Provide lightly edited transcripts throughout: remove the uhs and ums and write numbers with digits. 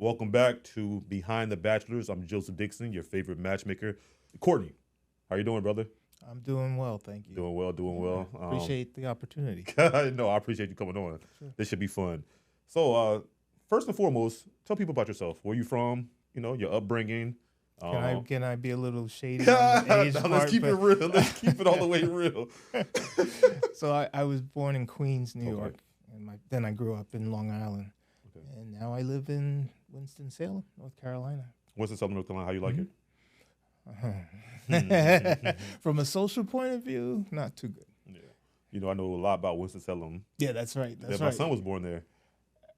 Welcome back to Behind the Bachelors. I'm Joseph Dixon, your favorite matchmaker. Courtney, how you doing, brother? I'm doing well, thank you. Doing well, doing well. Appreciate the opportunity. No, I appreciate you coming on. Sure. This should be fun. So, first and foremost, tell people about yourself. Where you from? You know, your upbringing. Can I be a little shady on the age part? Let's keep it real. Let's keep it all the way real. So I was born in Queens, New Okay. York, and then I grew up in Long Island, Okay. and now I live in Winston-Salem, North Carolina. Winston-Salem, North Carolina. How you like it? From a social point of view, not too good. Yeah. You know, I know a lot about Winston-Salem. Yeah, that's right. That's My right. son was born there.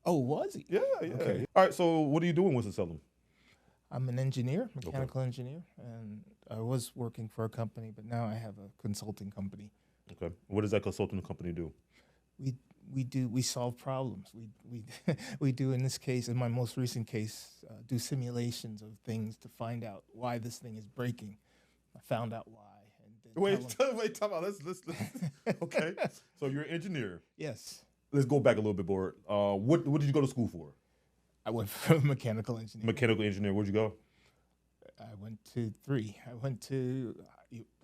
Oh, was he? Yeah. Okay. All right. So, what do you do in Winston-Salem? I'm an engineer, mechanical engineer, and I was working for a company, but now I have a consulting company. Okay. What does that consulting company do? We solve problems. We do, in this case, in my most recent case, do simulations of things to find out why this thing is breaking. I found out why. And then Wait, time out. Let's okay. So you're an engineer. Yes. Let's go back a little bit more. What did you go to school for? I went for mechanical engineering. Mechanical engineer. Where'd you go? I went to three. I went to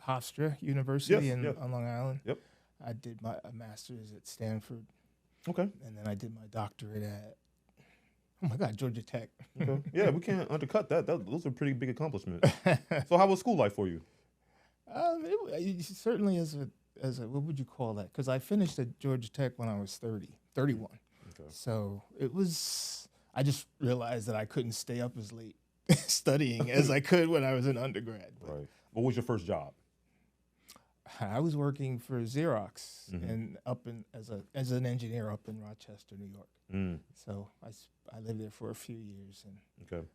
Hofstra University on Long Island. Yep. I did my master's at Stanford. Okay. And then I did my doctorate at, oh my God, Georgia Tech. Okay. Yeah, we can't undercut that. Those are pretty big accomplishments. So how was school life for you? It certainly as a what would you call that? Because I finished at Georgia Tech when I was 31. Okay. So it was, I just realized that I couldn't stay up as late studying as I could when I was an undergrad. But Right. What was your first job? I was working for Xerox and as an engineer up in Rochester, New York. Mm. So I lived there for a few years. And Okay.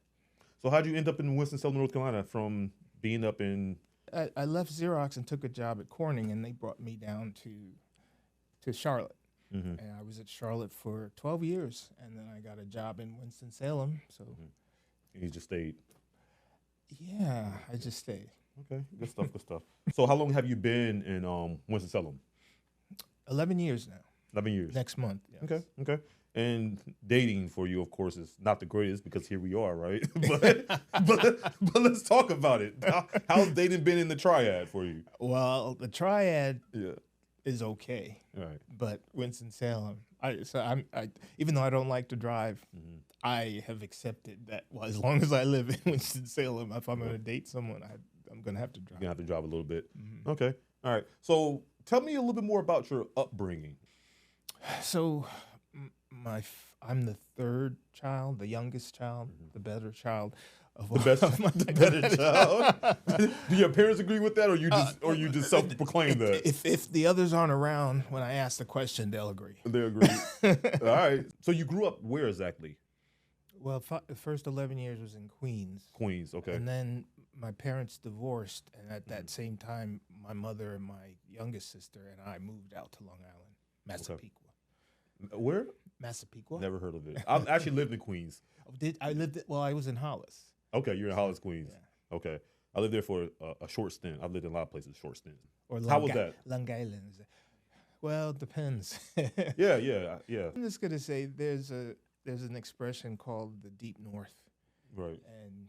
So how'd you end up in Winston-Salem, North Carolina, from being up in? I left Xerox and took a job at Corning, and they brought me down to Charlotte. Mm-hmm. And I was at Charlotte for 12 years, and then I got a job in Winston-Salem. So, And you just stayed. yeah, I just stayed. Okay. Good stuff. Good stuff. So how long have you been in Winston-Salem? 11 years now. 11 years. Next month. Yes. Okay. Okay. And dating for you, of course, is not the greatest because here we are, right? but let's talk about it. How's dating been in the triad for you? Well, the triad Yeah. is okay, Right. but Winston-Salem. Even though I don't like to drive, I have accepted that. Well, as long as I live in Winston-Salem, if I'm going to date someone, I'm going to have to drive. You're going to have to drive a little bit. Okay. All right. So tell me a little bit more about your upbringing. So, I'm the third child, the youngest child, the better child. The better child. Do your parents agree with that, or you just self-proclaim that? If the others aren't around when I ask the question, they'll agree. They agree. All right. So you grew up where exactly? Well, the first 11 years was in Queens. Queens. Okay. And then my parents divorced, and at that same time, my mother and my youngest sister and I moved out to Long Island, Massapequa. Where? Massapequa. Never heard of it. I've actually lived in Queens. I was in Hollis. Okay, you're in Hollis, Queens. Yeah. Okay. I lived there for a short stint. I've lived in a lot of places, short stints. Or How was that? Long Island. Well, it depends. Yeah. I'm just gonna say there's an expression called the Deep North, Right. and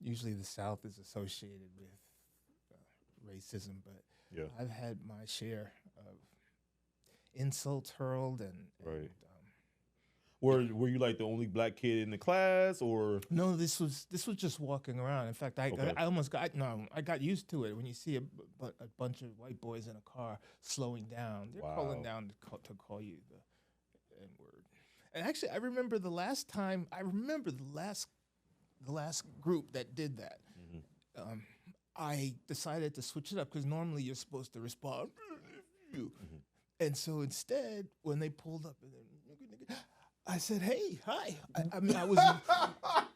usually the South is associated with racism, but Yeah. I've had my share of insults hurled and Right. Were you like the only black kid in the class, or? no, this was just walking around. In fact, I got used to it. When you see a bunch of white boys in a car slowing down, they're calling down to call you the N-word. And actually, I remember the last group that did that. I decided to switch it up because normally you're supposed to respond, and so instead, when they pulled up, I said, "Hey, hi." I mean,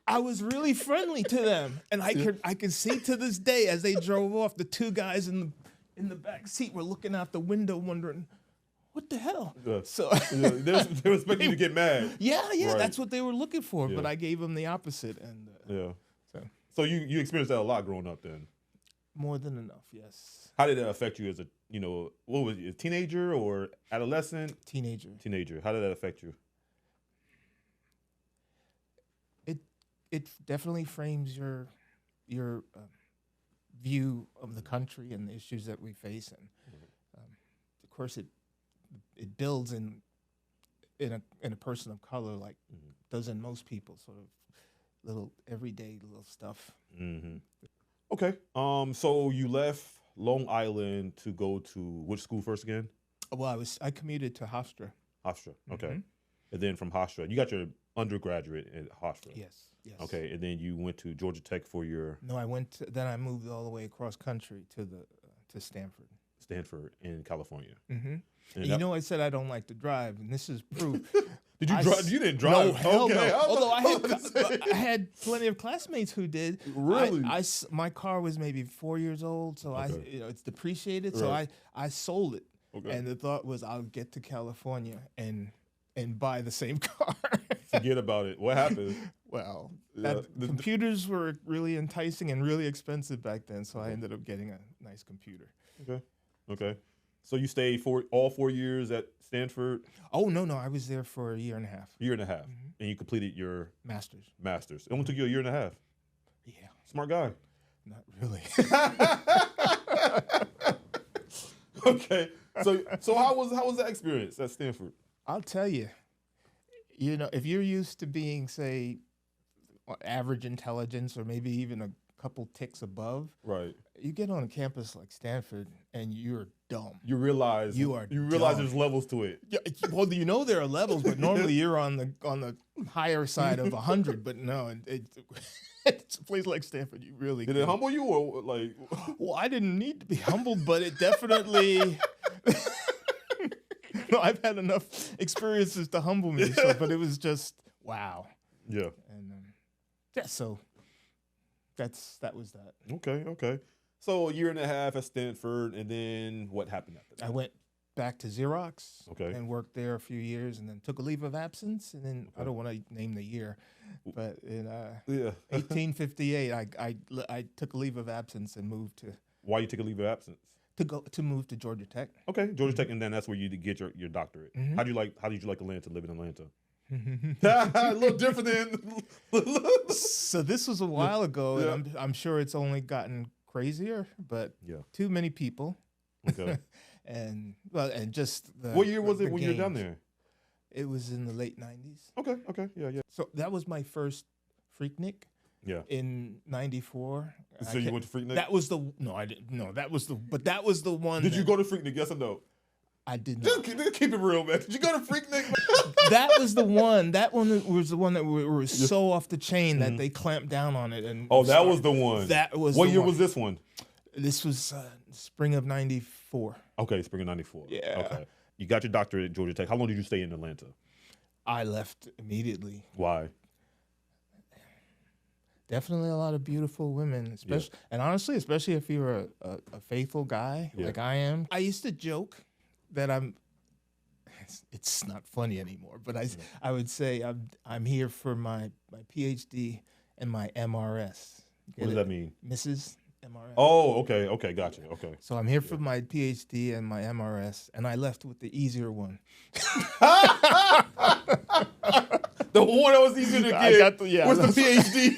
I was really friendly to them, and I could see to this day as they drove off, the two guys in the back seat were looking out the window, wondering, "What the hell?" Yeah. So they were expecting you to get mad. Yeah, Right. that's what they were looking for. Yeah. But I gave them the opposite, and So you experienced that a lot growing up then. more than enough. Yes, How did that affect you as what was you, a teenager or adolescent? teenager. Teenager. How did that affect you? it definitely frames your view of the country and the issues that we face, and of course it builds in a person of color, like does in most people, sort of little everyday little stuff. Okay. So you left Long Island to go to which school first again? Well, I commuted to Hofstra. Hofstra. Okay. And then from Hofstra, you got your undergraduate at Hofstra. Yes. Okay. And then you went to Georgia Tech for your. No, then I moved all the way across country to Stanford. Stanford in California. And I said I don't like to drive, and this is proof. Did you drive? You didn't drive. No, hell okay. no. Although I had plenty of classmates who did. Really? My car was maybe 4 years old, so it's depreciated. Right. So I sold it, Okay. and the thought was I'll get to California and buy the same car. Forget about it. What happened? Well, computers were really enticing and really expensive back then, so I ended up getting a nice computer. Okay. So you stayed for all 4 years at Stanford? Oh, no. I was there for a year and a half. Year and a half. And you completed your Master's. It only took you a year and a half. Yeah. Smart guy. Not really. Okay. So how was that experience at Stanford? I'll tell you, if you're used to being, say, average intelligence or maybe even a couple ticks above, right? You get on a campus like Stanford and you're dumb. You realize there's levels to it. Yeah, well, there are levels, but normally you're on the higher side of 100. But no, it's a place like Stanford. You really did it humble you or like? Well, I didn't need to be humbled, but it definitely. No, I've had enough experiences to humble me. But it was just wow. Yeah. And so that was that. Okay. So a year and a half at Stanford, and then what happened after that? I went back to Xerox. Okay. And worked there a few years, and then took a leave of absence, and then I don't want to name the year, but in 1858, I took a leave of absence and moved to. Why you took a leave of absence? To move to Georgia Tech. Okay, Georgia Tech, and then that's where you get your doctorate. How did you like Atlanta? Living in Atlanta. A little different than. So this was a while ago, and I'm sure it's only gotten crazier, but too many people. Okay. and just what year was it when you were down there? It was in the late 90s. Okay, yeah. So that was my first Freaknik. Yeah. In 94. So you went to Freaknik? That was I didn't. No, that was the one. Did you go to Freaknik? Yes or no? I did not. Just keep it real, man. Did you go to Freaknik? That was the one. That one was the one that was so off the chain that they clamped down on it. And that was the one. That was. What year was this one? This was spring of 94. Okay, spring of 94. Yeah. Okay. You got your doctorate at Georgia Tech. How long did you stay in Atlanta? I left immediately. Why? Definitely a lot of beautiful women, and honestly, especially if you're a faithful guy like I am. I used to joke that it's not funny anymore, but I would say I'm here for my PhD and my MRS. What does that mean? Mrs. MRS. Oh, okay, gotcha. Okay. So I'm here for my PhD and my MRS, and I left with the easier one. The one that was easier to get was the PhD.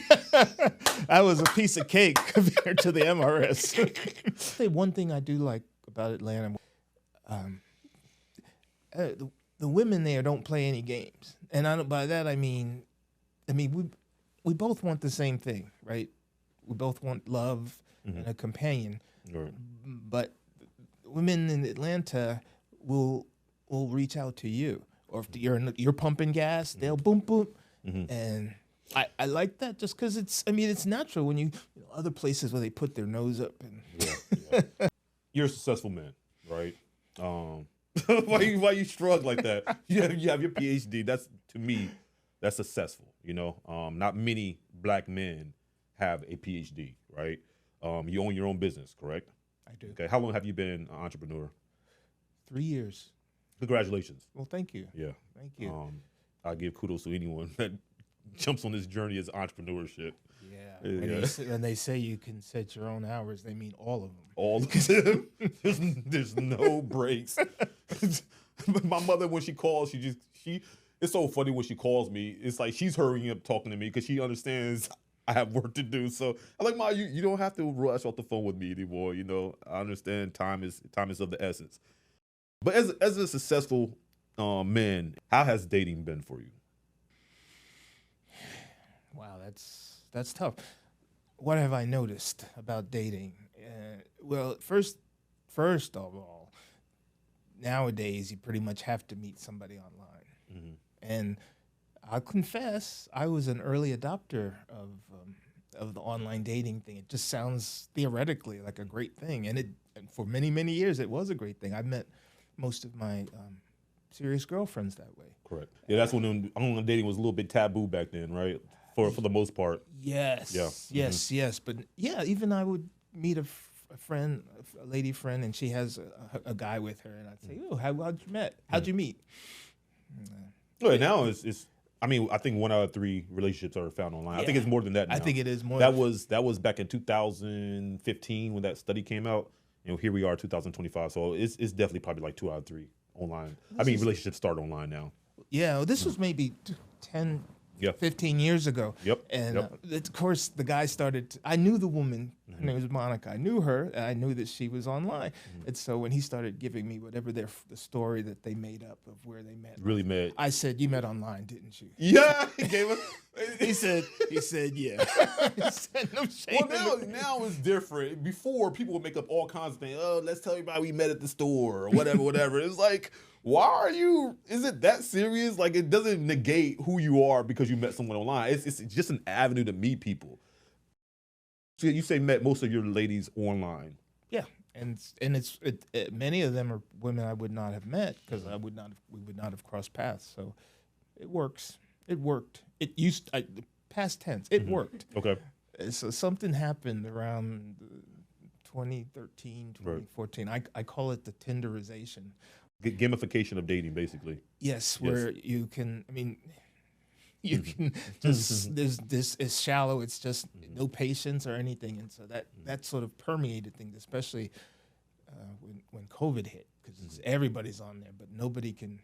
That was a piece of cake compared to the MRS. Say one thing I do like about Atlanta. The women there don't play any games, and by that I mean we both want the same thing, right? We both want love and a companion, right. But women in Atlanta will reach out to you, or if you're pumping gas, they'll boom boom, and I like that just because it's natural when you other places where they put their nose up and. Yeah. You're a successful man, right? Why you shrug like that? You have your PhD. That's, to me, that's successful. Not many black men have a PhD, right? You own your own business, correct? I do. Okay. How long have you been an entrepreneur? 3 years. Congratulations. Well, thank you. Yeah. Thank you. I give kudos to anyone that jumps on this journey as entrepreneurship. Yeah. When they say you can set your own hours, they mean all of them. All of them. There's no breaks. My mother, when she calls, it's it's so funny when she calls me. It's like she's hurrying up talking to me because she understands I have work to do. So I'm like, Ma, you don't have to rush off the phone with me anymore. You know, I understand time is of the essence. But as a successful man, how has dating been for you? Wow, that's tough. What have I noticed about dating? Well, first of all, nowadays you pretty much have to meet somebody online. Mm-hmm. And I'll confess, I was an early adopter of the online dating thing. It just sounds theoretically like a great thing, and for many years it was a great thing. I met most of my serious girlfriends that way. Correct. Yeah, that's when online dating was a little bit taboo back then, right? For the most part. Yes. Yeah. Yes. But yeah, even I would meet a friend, a lady friend, and she has a guy with her, and I'd say, "Oh, how'd you met? How'd you meet?" Well, now it's. I mean, I think 1 out of 3 relationships are found online. I think it's more than that now. I think it is more. That was back in 2015 when that study came out, and here we are, 2025. So it's definitely probably like 2 out of 3 online. Relationships start online now. Yeah, well, this was maybe 10. Yep. 15 years ago. Yep. And Yep. Of course, the guy started. I knew the woman. Her Mm-hmm. name was Monica. I knew her. And I knew that she was online. And so when he started giving me whatever the story that they made up of where they met, Really met. I said, "You met online, didn't you?" Yeah, he gave us. He said, "Yeah." He said, "No shame." Well, now it's different. Before, people would make up all kinds of things. Oh, let's tell everybody we met at the store or whatever. It's like, is it that serious? Like, it doesn't negate who you are because you met someone online. It's just an avenue to meet people. So you say met most of your ladies online. Yeah, and many of them are women I would not have met because we would not have crossed paths. So it works. It worked. Past tense. It worked. Okay. So something happened around 2013, 2014. Right. I call it the Tinderization. Gamification of dating, basically. Yes, where you can. I mean, you can just this is shallow. It's just no patience or anything, and so that sort of permeated things, especially when COVID hit, because everybody's on there, but nobody can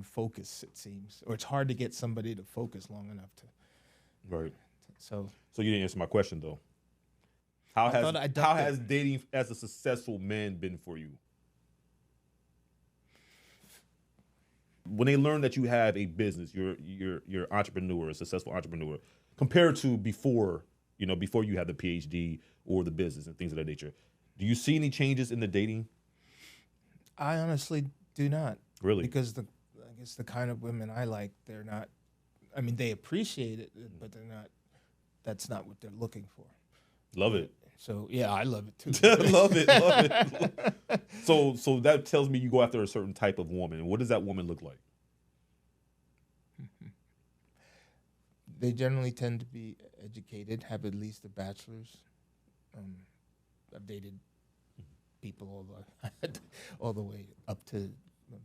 focus. It seems, or it's hard to get somebody to focus long enough to. Right. So you didn't answer my question though. How has dating as a successful man been for you? When they learn that you have a business, you're entrepreneur, a successful entrepreneur, compared to before you had the PhD or the business and things of that nature, do you see any changes in the dating? I honestly do not. Really? Because I guess the kind of women I like, they're not. I mean, they appreciate it, but they're not. That's not what they're looking for. Love it. So yeah, I love it too. love it. So that tells me you go after a certain type of woman. What does that woman look like? They generally tend to be educated, have at least a bachelor's. I've dated people all the way up to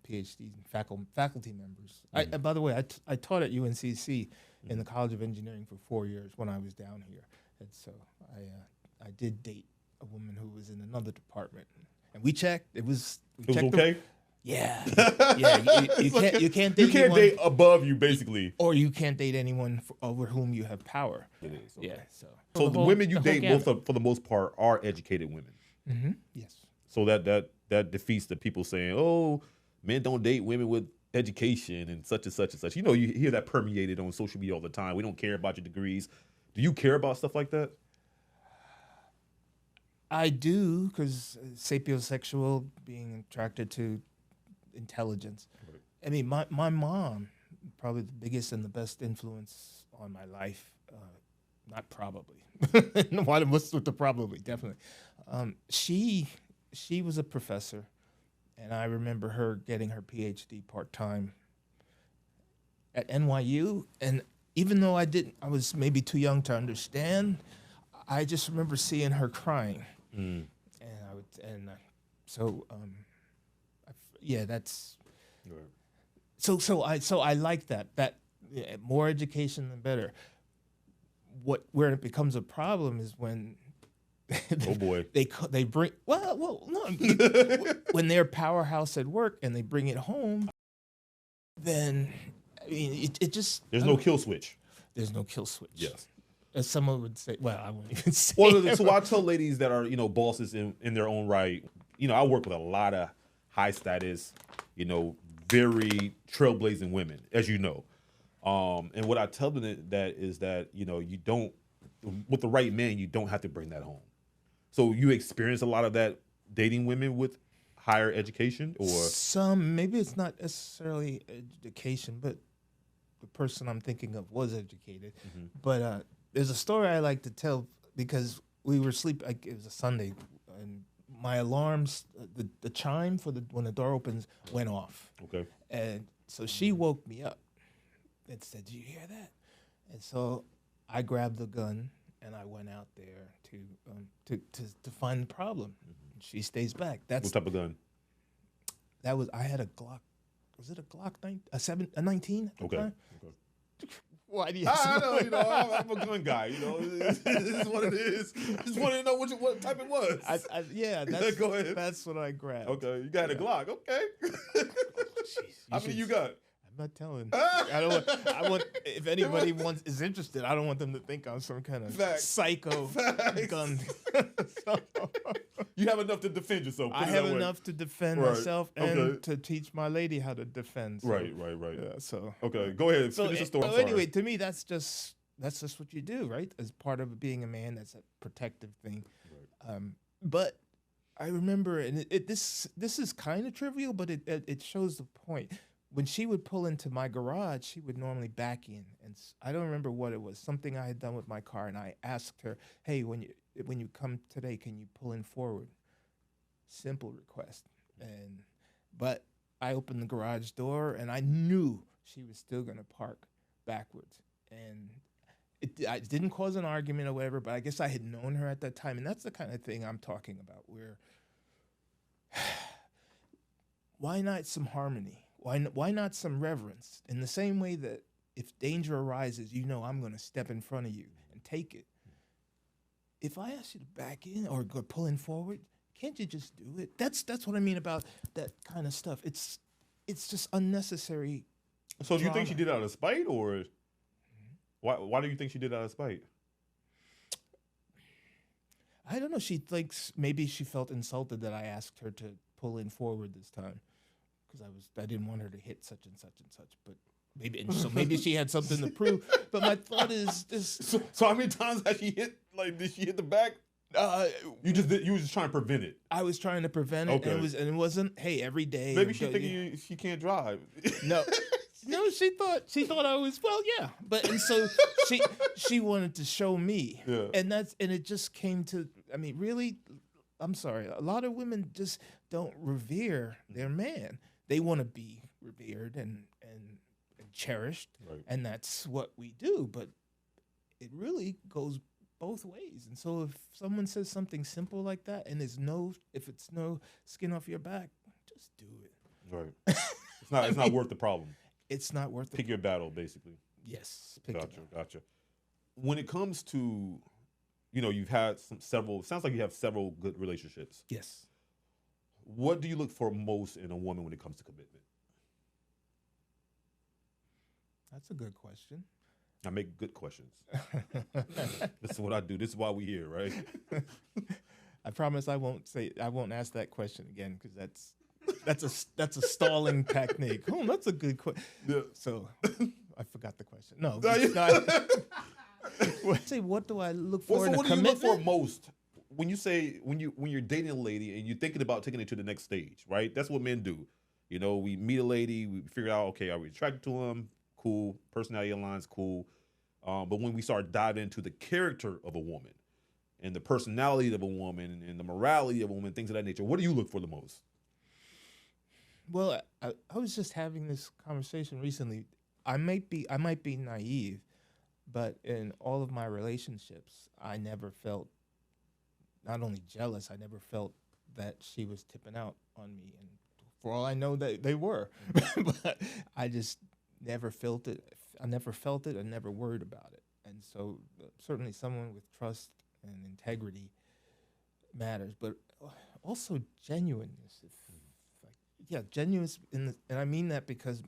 PhDs and faculty members. By the way, I taught at UNCC in the College of Engineering for 4 years when I was down here, and so I did date a woman who was in another department, and we checked. It was okay. Yeah. You can't date above you, basically, or you can't date anyone over whom you have power. It is. Okay. Yeah. So the women you date, for the most part, are educated women. Mm-hmm. Yes. So that defeats the people saying, "Oh, men don't date women with education and such and such and such." You know, you hear that permeated on social media all the time. We don't care about your degrees. Do you care about stuff like that? I do, because sapiosexual, being attracted to intelligence. Right. I mean, my mom, probably the biggest and the best influence on my life. Not probably. What's with the probably? Definitely. She was a professor, and I remember her getting her PhD part-time at NYU. And even though I was maybe too young to understand, I just remember seeing her crying. Mm. That's right. So I like that more education the better. Where it becomes a problem is when oh boy they bring no when they're powerhouse at work and they bring it home, then mean, it just There's no kill switch. there's no kill switch. Yes. As someone would say, well, I wouldn't even say. Well, so I tell ladies that are, bosses in their own right. I work with a lot of high status, very trailblazing women, as you know. And what I tell them is that you don't, with the right man, you don't have to bring that home. So you experience a lot of that dating women with higher education, or some, maybe it's not necessarily education, but the person I'm thinking of was educated. Mm-hmm. But there's a story I like to tell because we were sleeping. Like, it was a Sunday, and my alarms, the chime for when the door opens, went off. Okay. And so she woke me up and said, "Do you hear that?" And so I grabbed the gun and I went out there to find the problem. Mm-hmm. She stays back. That's What type of gun? I had a Glock. Was it a Glock 19 at the Okay. time? Okay. Why do you? I know, I'm a gun guy. This is what it is. Just wanted to know what type it was. Yeah, Go ahead. That's what I grabbed. Okay, you got a Glock. Okay. How many you got? I'm not telling. I want. If anybody is interested, I don't want them to think I'm some kind of psycho gun. You have enough to defend yourself. I have enough to defend myself and to teach my lady how to defend. So, Right. Yeah, so Okay, go ahead. Finish the story. Anyway, to me, that's just what you do, right? As part of being a man, that's a protective thing. Right. But I remember, and this is kind of trivial, but it shows the point. When she would pull into my garage, she would normally back in, and I don't remember what it was. Something I had done with my car, and I asked her, "Hey, when you come today, can you pull in forward?" Simple request, but I opened the garage door, and I knew she was still gonna park backwards, and it didn't cause an argument or whatever. But I guess I had known her at that time, and that's the kind of thing I'm talking about. Where why not some harmony? Why not some reverence? In the same way that if danger arises, I'm going to step in front of you and take it. If I ask you to back in or go pull in forward, can't you just do it? That's what I mean about that kind of stuff. It's just unnecessary. So do you think she did it out of spite, or why do you think she did it out of spite? I don't know. She thinks maybe she felt insulted that I asked her to pull in forward this time. Because I didn't want her to hit such and such and such, but maybe she had something to prove. But my thought is this: so how many times has she hit? Like, did she hit the back? You were just trying to prevent it. I was trying to prevent it, okay. and it wasn't. Hey, every day. Maybe she thinking she can't drive. No, she thought I was but and so she wanted to show me, and it just came to. I mean, really, I'm sorry. A lot of women just don't revere their man. They want to be revered and cherished, right. And that's what we do. But it really goes both ways. And so if someone says something simple like that, and if it's no skin off your back, just do it. Right. It's not worth the problem. It's not worth it. Pick your battle, basically. Yes. Gotcha. When it comes to, you've had several. Sounds like you have several good relationships. Yes. What do you look for most in a woman when it comes to commitment? That's a good question. I make good questions. This is what I do. This is why we're here, right? I promise I won't ask that question again, because that's a stalling technique. Oh, that's a good question. Yeah. So I forgot the question. No. Say, what do I look for in a commitment? What do you look for most? When you're dating a lady and you're thinking about taking it to the next stage, right? That's what men do. We meet a lady, we figure out, okay, are we attracted to him? Cool. Personality aligns, cool. But when we start diving into the character of a woman and the personality of a woman and the morality of a woman, things of that nature, what do you look for the most? Well, I was just having this conversation recently. I might be naive, but in all of my relationships, I never felt not only jealous, I never felt that she was tipping out on me. And for all I know, they were. But I just never felt it. I never felt it. I never worried about it. And so certainly someone with trust and integrity matters, but also genuineness. Genuineness. And I mean that because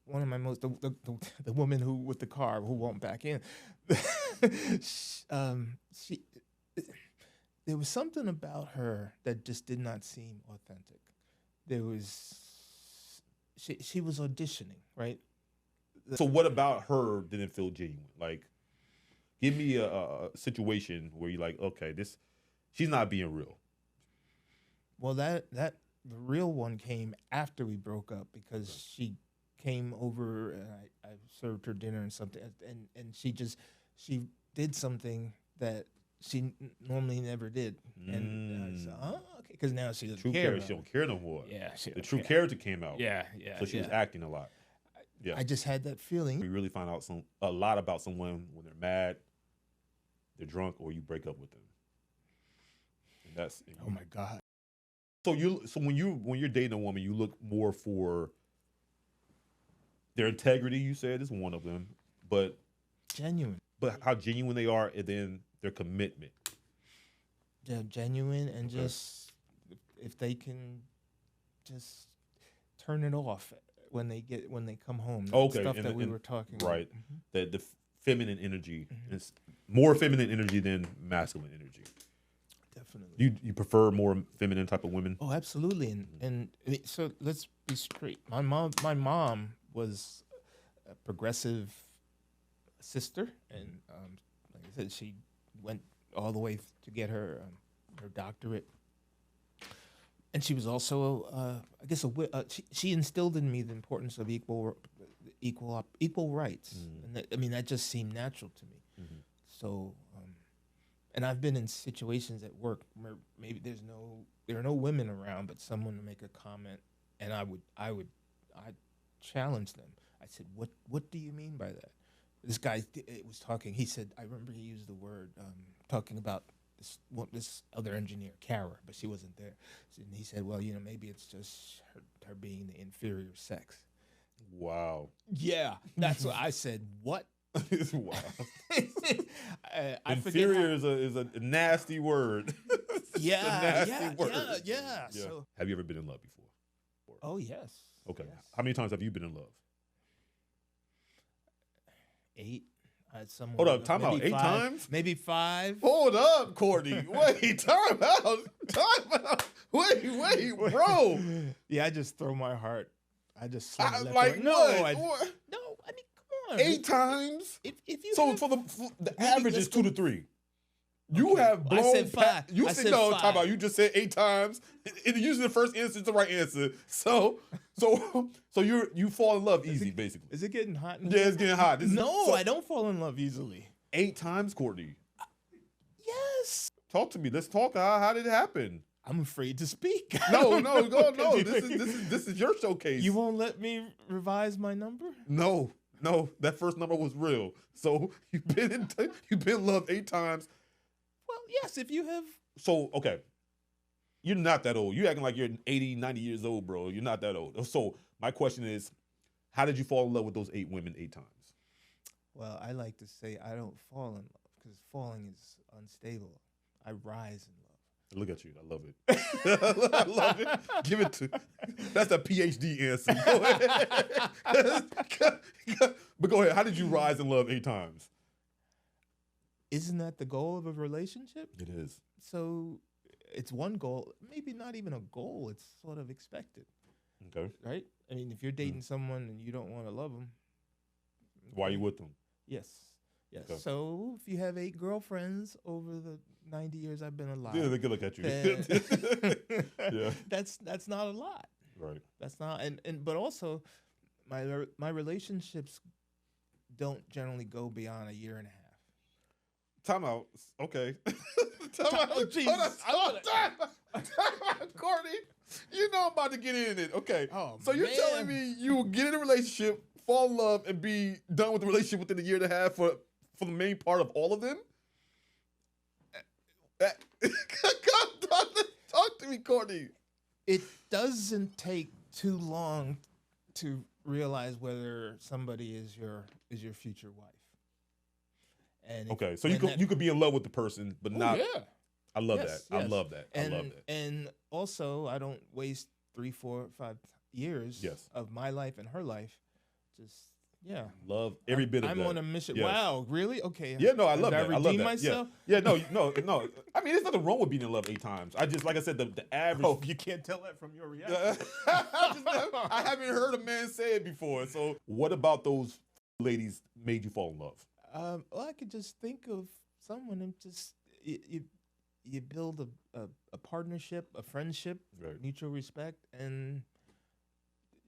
one of my most the woman who with the car who won't back in. She there was something about her that just did not seem authentic. There was she was auditioning, right? So what about her didn't feel genuine? Like, give me a situation where you're like, okay, she's not being real. Well, that the real one came after we broke up because she came over and I served her dinner and something, and she did something that she normally never did, and I said, oh, okay, because now she doesn't care. She don't care no more. Yeah, the true character came out. Yeah. So she was acting a lot. Yeah, I just had that feeling. You really find out a lot about someone when they're mad, they're drunk, or you break up with them. And that's oh my God. So when you're dating a woman, you look more for their integrity. You said is one of them, but genuine. But how genuine they are, and then their commitment. They're genuine, and just if they can just turn it off when they come home. Stuff that we were talking about. Right. The feminine energy is more feminine energy than masculine energy. Definitely. You prefer more feminine type of women? Oh, absolutely. And so let's be straight. My mom was a progressive sister, and like I said, she went all the way to get her doctorate. And she was also, I guess, she instilled in me the importance of equal rights, and that just seemed natural to me. So, and I've been in situations at work where maybe there are no women around, but someone would make a comment, and I'd challenge them. I said, "What do you mean by that?" This guy was talking. He said, I remember he used the word talking about this other engineer, Kara, but she wasn't there. And he said, well, maybe it's just her being the inferior sex. Wow. Yeah, that's what I said. What? Wow. Inferior is a nasty word. Yeah. So, have you ever been in love before? Oh, yes. Okay. Yes. How many times have you been in love? 8. Hold up, time out. 8 times? Maybe 5. Hold up, Courtney. Wait, time out. Wait, bro. Yeah, I just throw my heart. I just no. No, I mean, come on. 8 times? If you so for the average is 2 to 3. You have blown. I said 5. You said no. Time out. You just said 8 times. And usually the first answer is the right answer. So you fall in love easy, basically. Is it getting hot? Yeah, it's getting hot. I don't fall in love easily. 8 times, Courtney. Yes. Talk to me. Let's talk. How did it happen? I'm afraid to speak. No. This is your showcase. You won't let me revise my number? No. That first number was real. So you've been in love 8 times. Well, yes, if you have. So, okay. You're not that old. You're acting like you're 80, 90 years old, bro. You're not that old. So my question is, how did you fall in love with those 8 women 8 times? Well, I like to say I don't fall in love because falling is unstable. I rise in love. Look at you. I love it. I love it. Give it to. That's a PhD answer. Go ahead. But go ahead. How did you rise in love 8 times? Isn't that the goal of a relationship? It is. So it's one goal, maybe not even a goal. It's sort of expected. Okay. Right? I mean, if you're dating someone and you don't want to love them. Why are you with them? Yes. Okay. So if you have 8 girlfriends over the 90 years I've been alive. Yeah, they can look at you. Yeah. That's not a lot. Right. That's not, but also my relationships don't generally go beyond a year and a half. Time out. Okay. Time out. Oh, Jesus. Time out, Courtney. You know I'm about to get in it. Okay. Oh, so you're telling me you will get in a relationship, fall in love, and be done with the relationship within a year and a half for the main part of all of them? Talk to me, Courtney. It doesn't take too long to realize whether somebody is your future wife. And okay, so you could be in love with the person, but not. Yeah. I love that. I love that. I love that. And also, I don't waste 3, 4, 5 years of my life and her life just yeah. Love every bit of I'm that. on a mission. Yes. Wow, really? Okay. Yeah, no, I love Did that. I I love redeem that. myself? Yeah, no. I mean, there's nothing wrong with being in love 8 times. I just, like I said, the average. Oh, you can't tell that from your reaction. I haven't heard a man say it before. So, what about those ladies made you fall in love? Well, I could just think of someone and just you build a partnership, a friendship, Right. mutual respect, and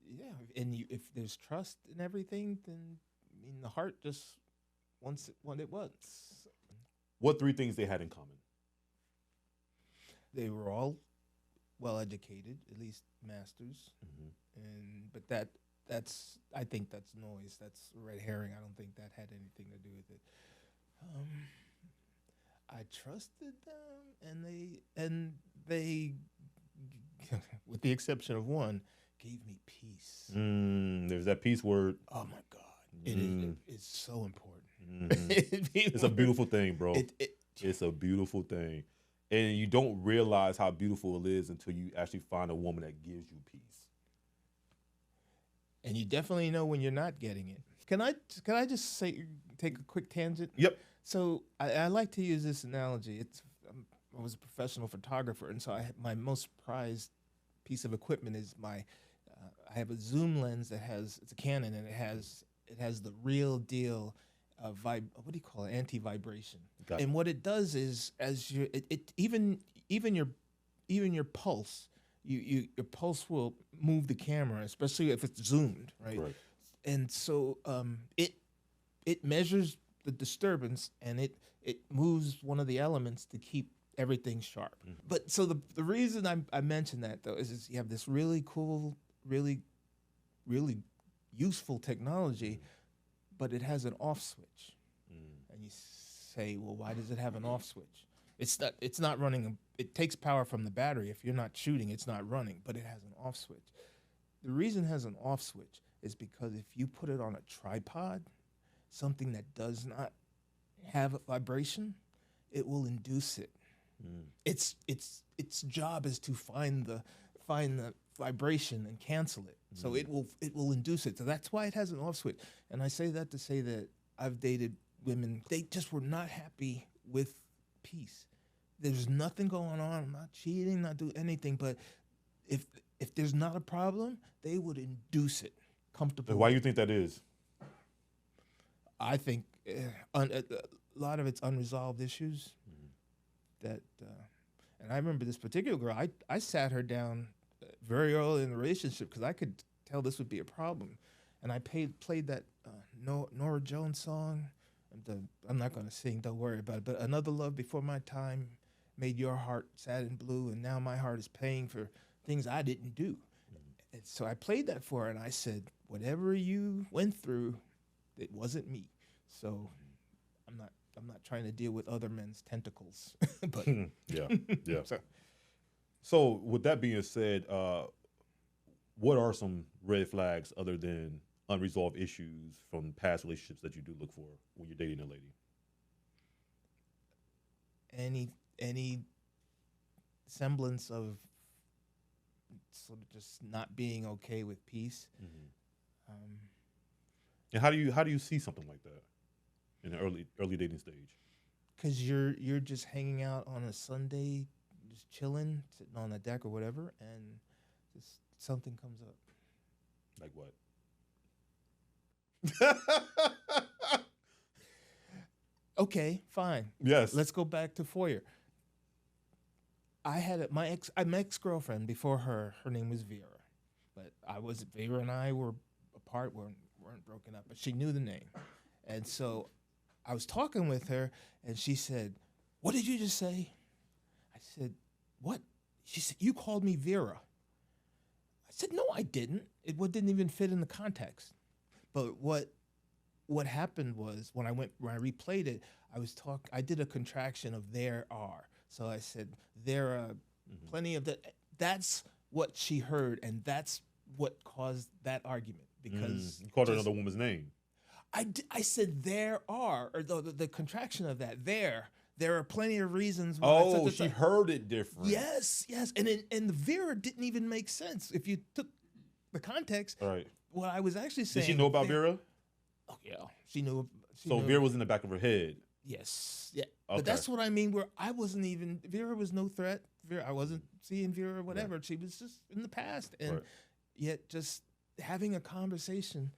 yeah, and if there's trust and everything, then I mean the heart just wants it what it wants. What 3 things they had in common? They were all well educated, at least masters, but that's I think that's noise. That's a red herring. I don't think that had anything to do with it. I trusted them, and they, with the exception of one, gave me peace. There's that peace word. Oh my God, it's so important. It's a beautiful thing, bro. It's a beautiful thing, and you don't realize how beautiful it is until you actually find a woman that gives you peace. And you definitely know when you're not getting it. Can I just take a quick tangent? Yep. So I like to use this analogy. I was a professional photographer, and so my most prized piece of equipment is I have a zoom lens it's a Canon, and it has the real deal what do you call it, anti-vibration. And what it does is even your pulse, your pulse will move the camera, especially if it's zoomed, right? And so it measures the disturbance, and it moves one of the elements to keep everything sharp. But so the reason I mentioned that, though, is you have this really cool, really, really useful technology, but it has an off switch. And you say, well, why does it have an off switch? It's not running. It takes power from the battery. If you're not shooting, it's not running, but it has an off switch. The reason it has an off switch is because if you put it on a tripod, something that does not have a vibration, it will induce it. Its job is to find the vibration and cancel it. So it will induce it. So that's why it has an off switch. And I say that to say that I've dated women, they just were not happy with peace. There's nothing going on. I'm not cheating, not doing anything. But if there's not a problem, they would induce it comfortably. Why do you think that is? I think a lot of it's unresolved issues. And I remember this particular girl. I sat her down very early in the relationship because I could tell this would be a problem, and I played that Nora Jones song. I'm not going to sing. Don't worry about it. But Another Love Before My Time made your heart sad and blue, and now my heart is paying for things I didn't do. And so I played that for her, and I said, whatever you went through, it wasn't me. So I'm not trying to deal with other men's tentacles. But yeah. So with that being said, what are some red flags other than unresolved issues from past relationships that you do look for when you're dating a lady? Any semblance of sort of just not being okay with peace. And how do you see something like that in the early dating stage? Because you're just hanging out on a Sunday, just chilling, sitting on the deck or whatever, and just something comes up. Like what? Okay, fine. Yes. Let's go back to Foyer. I had my ex-girlfriend before her. Her name was Vera, but Vera and I were apart. weren't broken up, but she knew the name, and so I was talking with her, and she said, "What did you just say?" I said, "What?" She said, "You called me Vera." I said, "No, I didn't. It didn't even fit in the context." But what happened was when I replayed it, I did a contraction of there are. So I said, there are plenty of that. That's what she heard, and that's what caused that argument. Because you called her another woman's name. I said there are, or the contraction of that, there are plenty of reasons why. Oh, she heard it different. Yes. And the Vera didn't even make sense. If you took the context, right. what I was actually Did saying. she know about Vera? Oh yeah, she knew. So Vera was in the back of her head. Yes, yeah. Okay. But that's what I mean. Where I wasn't even Vera was no threat. I wasn't seeing Vera or whatever. She was just in the past, and yet just having a conversation,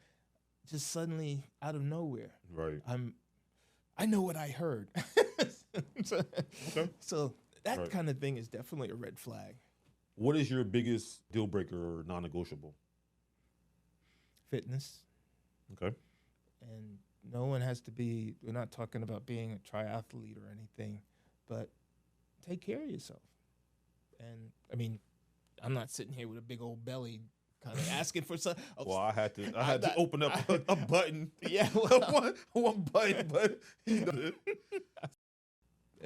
just suddenly out of nowhere. Right. I know what I heard. Okay. So that kind of thing is definitely a red flag. What is your biggest deal breaker or non-negotiable? Fitness. Okay. And no one has to be, we're not talking about being a triathlete or anything, but take care of yourself. And I mean, I'm not sitting here with a big old belly kind of asking for something. Well, I had to open up a button. Yeah. Well, one button, but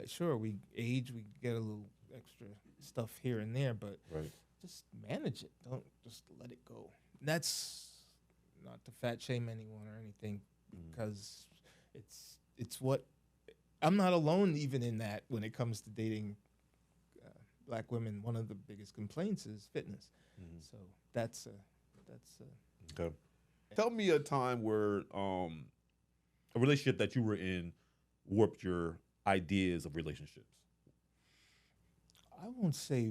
sure, we age, we get a little extra stuff here and there, but just manage it. Don't just let it go. And that's not to fat shame anyone or anything, because it's what I'm not alone even in that. When it comes to dating black women, one of the biggest complaints is fitness. So that's okay. Tell me a time where a relationship that you were in warped your ideas of relationships. I won't say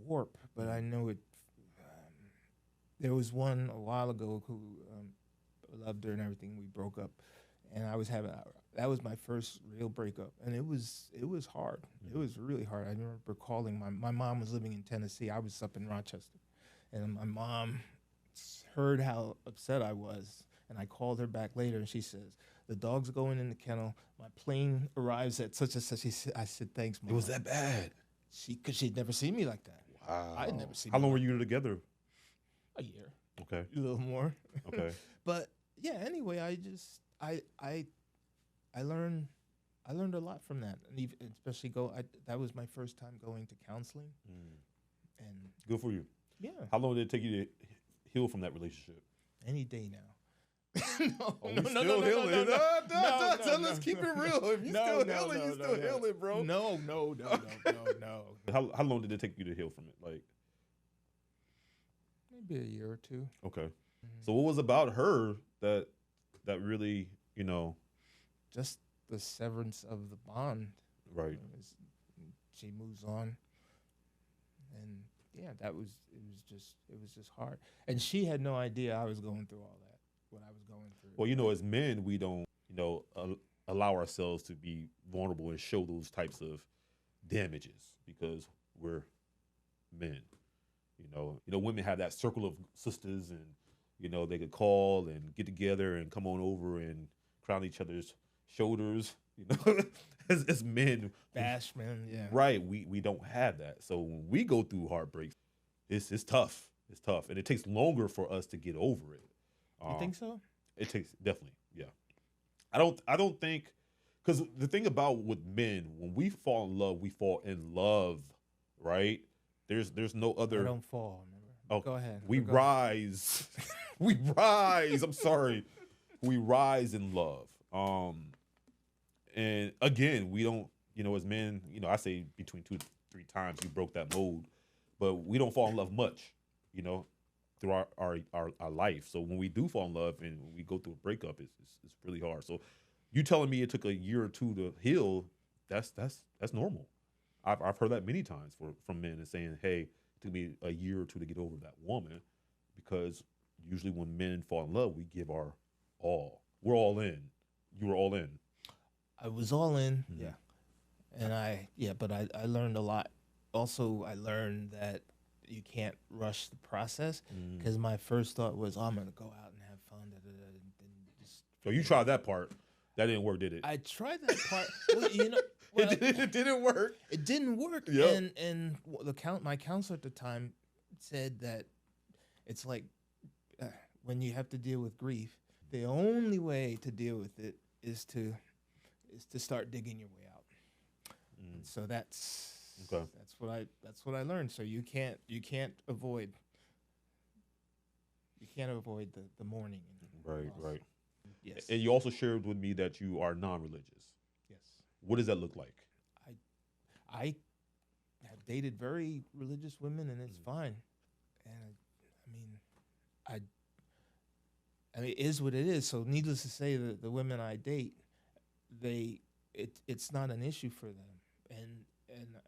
warp, but I know it. There was one a while ago who loved her and everything. We broke up, and I was that was my first real breakup, and it was hard. It was really hard. I remember calling my mom was living in Tennessee. I was up in Rochester, and my mom heard how upset I was, and I called her back later, and she says, "The dog's going in the kennel. My plane arrives at such and such." I said, "Thanks, Mom." It was that bad. Because she'd never seen me like that. Wow. I had never seen. How long were you together? A year. Okay. A little more. Okay. But yeah, anyway, I learned a lot from that, and even, especially that was my first time going to counseling, and good for you. Yeah. How long did it take you to heal from that relationship? Any day now. No, still healing. No, let's keep it real. If you still healing, you still healing, bro. No. How long did it take you to heal from it? Like maybe a year or two. Okay. So what was about her that really, just the severance of the bond. Right. She moves on, and yeah, it was just hard. And she had no idea I was going through all that. What I was going through. Well, as men, we don't, allow ourselves to be vulnerable and show those types of damages because we're men. Women have that circle of sisters, and they could call and get together and come on over and crown each other's shoulders. As men, bashman, yeah, right. We don't have that. So when we go through heartbreaks, it's tough. It's tough, and it takes longer for us to get over it. You think so? It takes definitely, yeah. I don't think, because the thing about with men, when we fall in love, we fall in love, right? There's no other. I don't fall. Remember? Oh, go ahead. We rise. We rise. I'm sorry. We rise in love. And again, we don't. As men, I say between 2 to 3 times we broke that mold, but we don't fall in love much. Through our life. So when we do fall in love and we go through a breakup, it's really hard. So you telling me it took a year or 2 to heal, that's normal. I've heard that many times from men and saying, hey, it took me a year or 2 to get over that woman, because usually when men fall in love, we give our all. We're all in. You were all in. I was all in, yeah. And but I learned a lot. Also, I learned that you can't rush the process, because my first thought was, I'm going to go out and have fun. So you tried that part. That didn't work, did it? I tried that part. It didn't work. It didn't work. Yep. And my counselor at the time said that it's like when you have to deal with grief, the only way to deal with it is to start digging your way out. So that's what I learned. So you can't avoid the mourning. Right. Yes. And you also shared with me that you are non-religious. Yes. What does that look like? I have dated very religious women, and it's fine. And I mean, it is what it is. So needless to say, the women I date, it's not an issue for them. And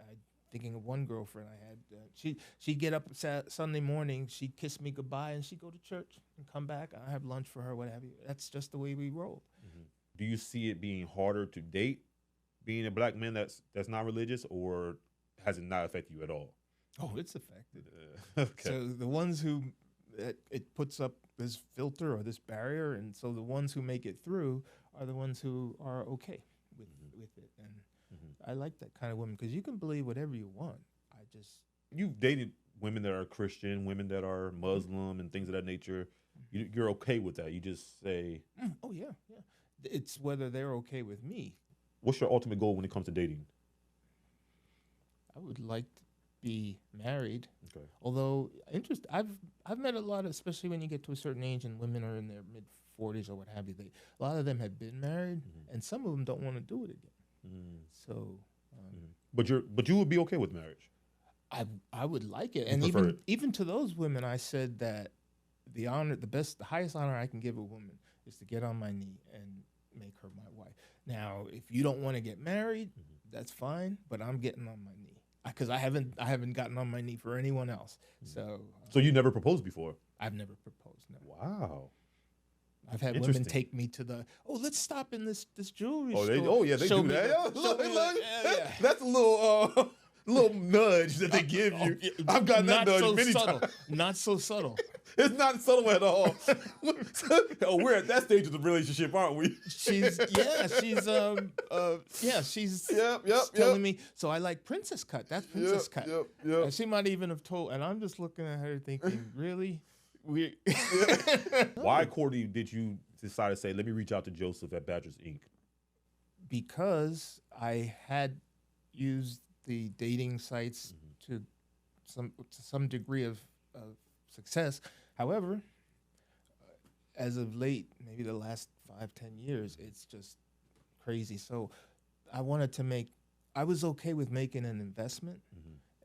I thinking of one girlfriend I had, she'd get up Sunday morning, she'd kiss me goodbye, and she'd go to church and come back. I have lunch for her, what have you. That's just the way we roll. Mm-hmm. Do you see it being harder to date being a black man that's not religious, or has it not affected you at all? Oh, it's affected. Okay. So the ones who it puts up this filter or this barrier, and so the ones who make it through are the ones who are okay with it. And I like that kind of woman, because you can believe whatever you want. You've dated women that are Christian, women that are Muslim, and things of that nature. You're okay with that. You just say, oh yeah. It's whether they're okay with me. What's your ultimate goal when it comes to dating? I would like to be married. Okay. Although I've met a lot of, especially when you get to a certain age and women are in their mid-40s or what have you. A lot of them have been married, and some of them don't want to do it again. So, but you would be okay with marriage. I would like it, and even to those women, I said that the highest honor I can give a woman is to get on my knee and make her my wife. Now, if you don't want to get married, that's fine, but I'm getting on my knee, because I haven't gotten on my knee for anyone else. So you never proposed before? I've never proposed. No. Wow. I've had women take me to let's stop in this jewelry store. They do that. That's a little little nudge that they give you. I've gotten that nudge many times. Not so subtle. It's not subtle at all. We're at that stage of the relationship, aren't we? She's telling me. So I like princess cut. That's princess cut. And she might even have told. And I'm just looking at her thinking, really? Why, Courtney, did you decide to say, let me reach out to Joseph at Badgers Inc.? Because I had used the dating sites to some degree of success. However, as of late, maybe the last 5-10 years, it's just crazy. So I was okay with making an investment,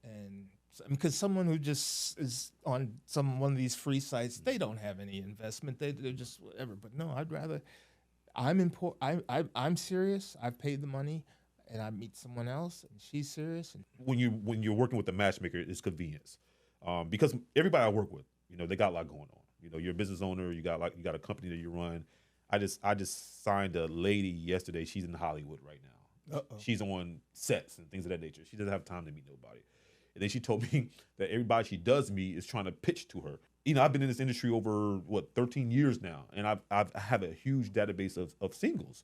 and because someone who just is on one of these free sites, they don't have any investment. They're just whatever. But no, I'd rather. I'm serious. I've paid the money, and I meet someone else, and she's serious. And when you're working with the matchmaker, it's convenience, because everybody I work with, they got a lot going on. You're a business owner. You got a company that you run. I just signed a lady yesterday. She's in Hollywood right now. Uh-oh. She's on sets and things of that nature. She doesn't have time to meet nobody. And then she told me that everybody she does meet is trying to pitch to her. I've been in this industry over 13 years now, and I have a huge database of singles.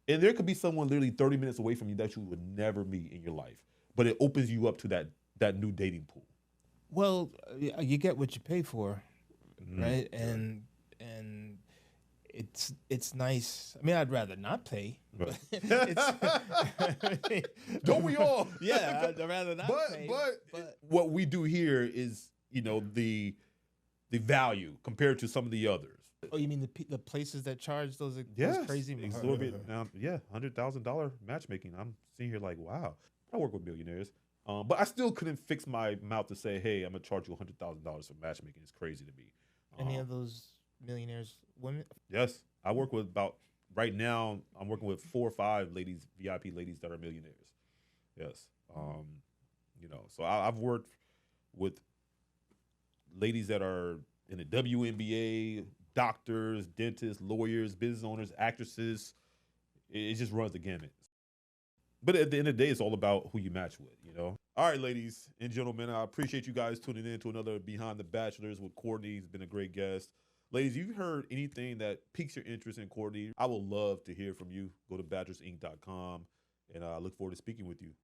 And there could be someone literally 30 minutes away from you that you would never meet in your life, but it opens you up to that new dating pool. Well, you get what you pay for, right? And it's nice. I mean, I'd rather not pay. Right. But Don't we all? Yeah, I'd rather not pay. But what we do here is, the value compared to some of the others. Oh, you mean the places that charge those crazy? Exorbitant. $100,000 matchmaking. I'm sitting here like, wow. I work with millionaires. But I still couldn't fix my mouth to say, hey, I'm going to charge you $100,000 for matchmaking. It's crazy to me. Any of those millionaires women? Yes. I work with right now, I'm working with 4 or 5 ladies, VIP ladies that are millionaires. Yes. So I've worked with ladies that are in the WNBA, doctors, dentists, lawyers, business owners, actresses. It just runs the gamut. But at the end of the day, it's all about who you match with, All right, ladies and gentlemen, I appreciate you guys tuning in to another Behind the Bachelors with Courtney. He's been a great guest. Ladies, if you've heard anything that piques your interest in Courtney, I would love to hear from you. Go to badgersinc.com, and I look forward to speaking with you.